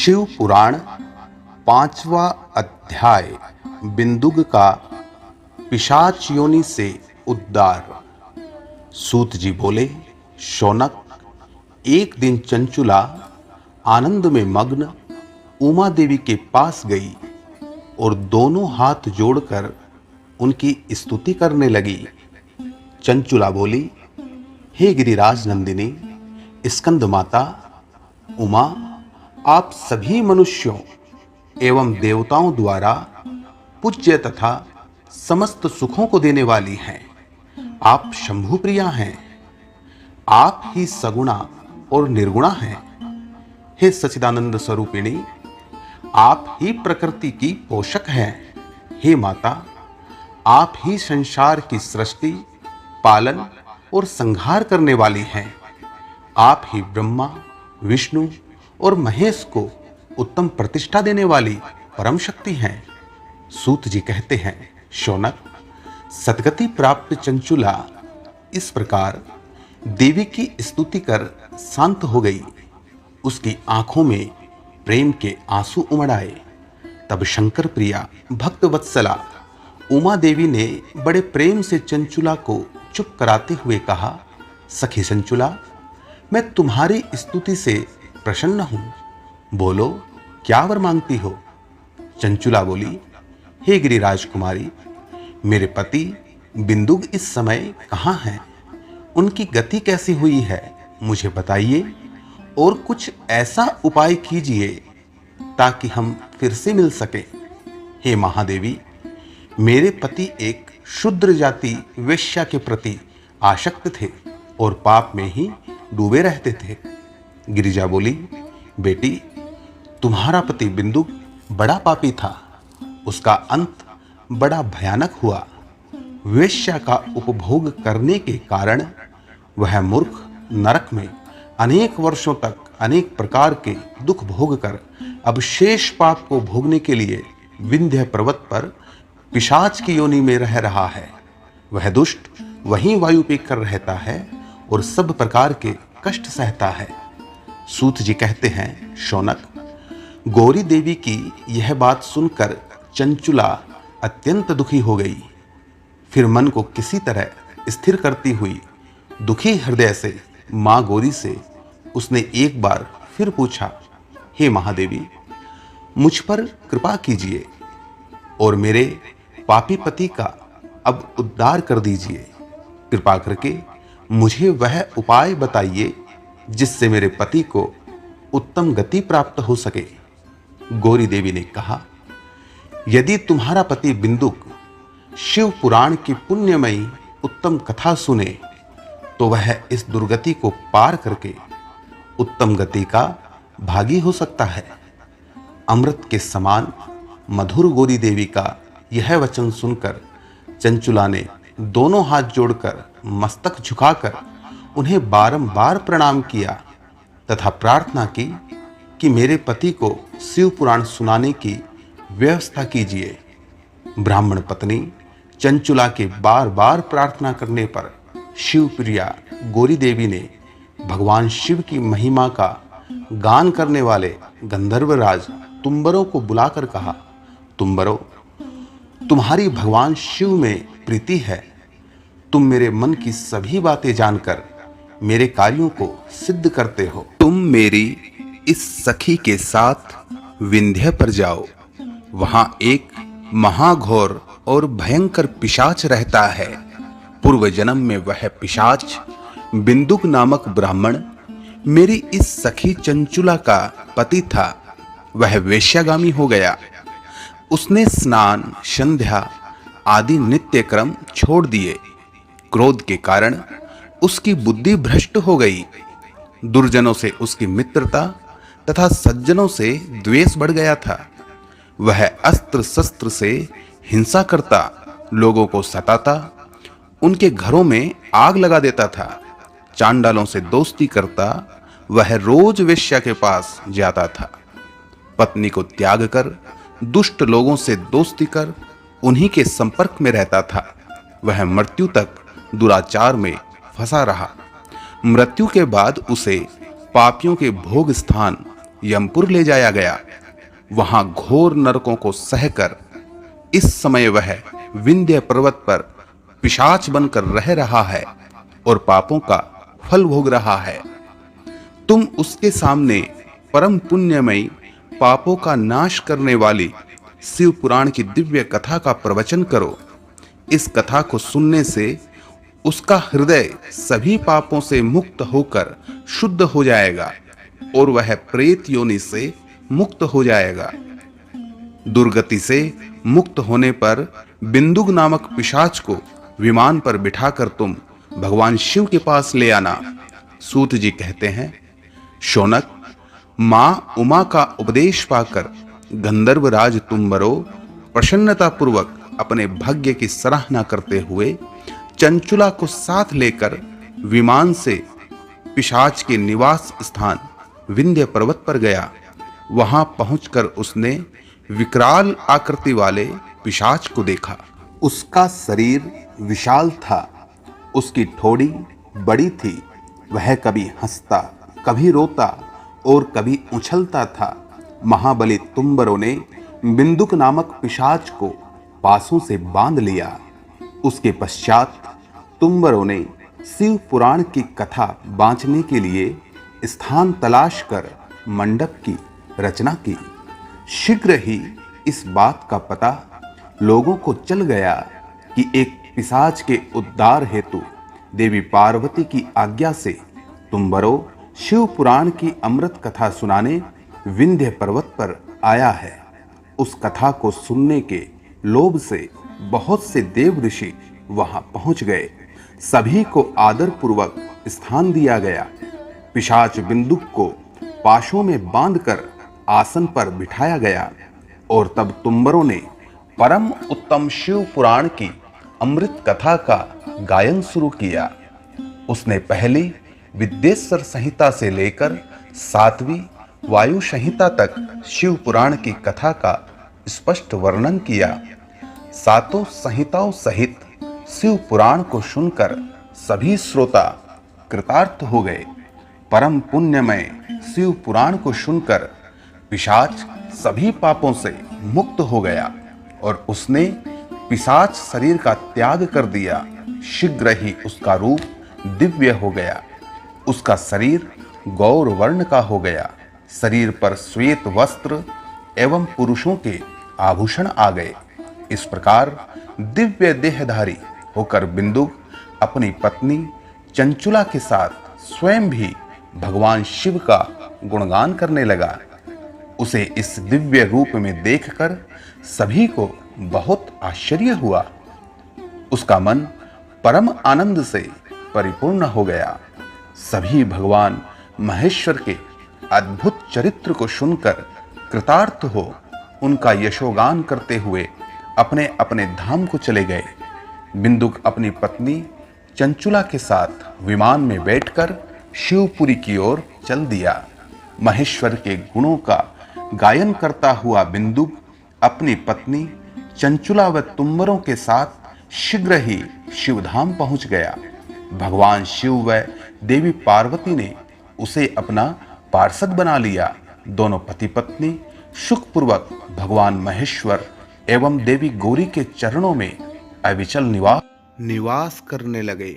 शिव पुराण 5वां अध्याय बिंदुक का पिशाच योनि से उद्धार। सूत जी बोले, शौनक, एक दिन चंचुला आनंद में मग्न उमा देवी के पास गई और दोनों हाथ जोड़कर उनकी स्तुति करने लगी। चंचुला बोली, हे गिरिराज नंदिनी, स्कंद माता उमा, आप सभी मनुष्यों एवं देवताओं द्वारा पूज्य तथा समस्त सुखों को देने वाली हैं। आप शंभु प्रिया हैं। आप ही सगुणा और निर्गुणा हैं। हे सच्चिदानंद स्वरूपिणी, आप ही प्रकृति की पोषक हैं। हे माता, आप ही संसार की सृष्टि, पालन और संहार करने वाली हैं। आप ही ब्रह्मा, विष्णु और महेश को उत्तम प्रतिष्ठा देने वाली परम शक्ति हैं। सूत जी कहते हैं, शौनक, सद्गति प्राप्त चंचुला इस प्रकार देवी की स्तुति कर शांत हो गई। उसकी आंखों में प्रेम के आंसू उमड़ आए। तब शंकर प्रिया भक्त वत्सला उमा देवी ने बड़े प्रेम से चंचुला को चुप कराते हुए कहा, सखी चंचुला, मैं तुम्हारी स्तुति से प्रसन्न हूं। बोलो, क्या वर मांगती हो? चंचुला बोली, हे गिरिराज कुमारी, मेरे पति बिंदुक इस समय कहाँ हैं? उनकी गति कैसी हुई है मुझे बताइए और कुछ ऐसा उपाय कीजिए ताकि हम फिर से मिल सके। हे महादेवी, मेरे पति एक शूद्र जाति वेश्या के प्रति आसक्त थे और पाप में ही डूबे रहते थे। गिरिजा बोली, बेटी, तुम्हारा पति बिंदुक बड़ा पापी था। उसका अंत बड़ा भयानक हुआ। वेश्या का उपभोग करने के कारण वह मूर्ख नरक में अनेक वर्षों तक अनेक प्रकार के दुख भोग कर अब शेष पाप को भोगने के लिए विंध्य पर्वत पर पिशाच की योनि में रह रहा है। वह दुष्ट वहीं वायु पीकर रहता है और सब प्रकार के कष्ट सहता है। सूत जी कहते हैं, शौनक, गौरी देवी की यह बात सुनकर चंचुला अत्यंत दुखी हो गई। फिर मन को किसी तरह स्थिर करती हुई दुखी हृदय से मां गौरी से उसने एक बार फिर पूछा, हे महादेवी, मुझ पर कृपा कीजिए और मेरे पापी पति का अब उद्धार कर दीजिए। कृपा करके मुझे वह उपाय बताइए जिससे मेरे पति को उत्तम गति प्राप्त हो सके। गौरी देवी ने कहा, यदि तुम्हारा पति बिंदुक शिव पुराण की पुण्यमयी उत्तम कथा सुने तो वह इस दुर्गति को पार करके उत्तम गति का भागी हो सकता है। अमृत के समान मधुर गौरी देवी का यह वचन सुनकर चंचुला ने दोनों हाथ जोड़कर मस्तक झुकाकर उन्हें बारंबार प्रणाम किया तथा प्रार्थना की कि मेरे पति को शिव पुराण सुनाने की व्यवस्था कीजिए। ब्राह्मण पत्नी चंचुला के बार बार प्रार्थना करने पर शिवप्रिया गौरी देवी ने भगवान शिव की महिमा का गान करने वाले गंधर्वराज तुम्बरों को बुलाकर कहा, तुम्बरों, तुम्हारी भगवान शिव में प्रीति है। तुम मेरे मन की सभी बातें जानकर मेरे कार्यों को सिद्ध करते हो। तुम मेरी इस सखी के साथ विंध्य पर जाओ। वहां एक महाघोर और भयंकर पिशाच रहता है। पूर्व जन्म में वह पिशाच बिंदुक नामक ब्राह्मण मेरी इस सखी चंचुला का पति था। वह वेश्यागामी हो गया। उसने स्नान, संध्या आदि नित्य क्रम छोड़ दिए। क्रोध के कारण उसकी बुद्धि भ्रष्ट हो गई। दुर्जनों से उसकी मित्रता तथा सज्जनों से द्वेष बढ़ गया था। वह अस्त्र शस्त्र से हिंसा करता, लोगों को सताता, उनके घरों में आग लगा देता था। चांडालों से दोस्ती करता, वह रोज वेश्या के पास जाता था। पत्नी को त्याग कर दुष्ट लोगों से दोस्ती कर उन्हीं के संपर्क में रहता था। वह मृत्यु तक दुराचार में फंसा रहा। मृत्यु के बाद उसे पापियों के भोग स्थान यमपुर ले जाया गया। वहां घोर नरकों को सहकर इस समय वह विंध्य पर्वत पर पिशाच बनकर रह रहा है और पापों का फल भोग रहा है। तुम उसके सामने परम पुण्यमयी पापों का नाश करने वाली शिव पुराण की दिव्य कथा का प्रवचन करो। इस कथा को सुनने से उसका हृदय सभी पापों से मुक्त होकर शुद्ध हो जाएगा और वह प्रेत योनि से मुक्त हो जाएगा। दुर्गति से मुक्त होने पर बिंदुक नामक पिशाच को विमान पर बिठाकर तुम भगवान शिव के पास ले आना। सूत जी कहते हैं, शौनक, मां उमा का उपदेश पाकर गंधर्वराज तुम्बरो प्रसन्नता पूर्वक अपने भाग्य की सराहना करते हुए चंचुला को साथ लेकर विमान से पिशाच के निवास स्थान विंध्य पर्वत पर गया। वहां पहुंचकर उसने विकराल आकृति वाले पिशाच को देखा। उसका शरीर विशाल था, उसकी ठोड़ी बड़ी थी। वह कभी हंसता, कभी रोता और कभी उछलता था। महाबली तुम्बरों ने बिंदुक नामक पिशाच को पासों से बांध लिया। उसके पश्चात तुम्बरों ने शिव पुराण की कथा बांचने के लिए स्थान तलाश कर मंडप की रचना की। शीघ्र ही इस बात का पता लोगों को चल गया कि एक पिशाच के उद्धार हेतु देवी पार्वती की आज्ञा से तुम्बरो शिव पुराण की अमृत कथा सुनाने विंध्य पर्वत पर आया है। उस कथा को सुनने के लोभ से बहुत से देव ऋषि वहां पहुंच गए। सभी को आदर पूर्वक स्थान दिया गया। पिशाच बिंदुक को पाशों में बांधकर आसन पर बिठाया गया और तब तुम्बरों ने परम उत्तम शिव पुराण की अमृत कथा का गायन शुरू किया। उसने पहली विद्येश्वर संहिता से लेकर 7वीं वायु संहिता तक शिव पुराण की कथा का स्पष्ट वर्णन किया। सातों संहिताओं सहित शिव पुराण को सुनकर सभी श्रोता कृतार्थ हो गए। परम पुण्यमय शिव पुराण को सुनकर पिशाच सभी पापों से मुक्त हो गया और उसने पिशाच शरीर का त्याग कर दिया। शीघ्र ही उसका रूप दिव्य हो गया। उसका शरीर गौर वर्ण का हो गया। शरीर पर श्वेत वस्त्र एवं पुरुषों के आभूषण आ गए। इस प्रकार दिव्य देहधारी होकर बिंदुक अपनी पत्नी चंचुला के साथ स्वयं भी भगवान शिव का गुणगान करने लगा। उसे इस दिव्य रूप में देखकर सभी को बहुत आश्चर्य हुआ। उसका मन परम आनंद से परिपूर्ण हो गया। सभी भगवान महेश्वर के अद्भुत चरित्र को सुनकर कृतार्थ हो उनका यशोगान करते हुए अपने अपने धाम को चले गए। बिंदुक अपनी पत्नी चंचुला के साथ विमान में बैठकर शिवपुरी की ओर चल दिया। महेश्वर के गुणों का गायन करता हुआ बिंदुक अपनी पत्नी चंचुला व तुम्बरों के साथ शीघ्र ही शिवधाम पहुंच गया। भगवान शिव व देवी पार्वती ने उसे अपना पार्षद बना लिया। दोनों पति पत्नी सुखपूर्वक भगवान महेश्वर एवं देवी गौरी के चरणों में अविचल निवास करने लगे।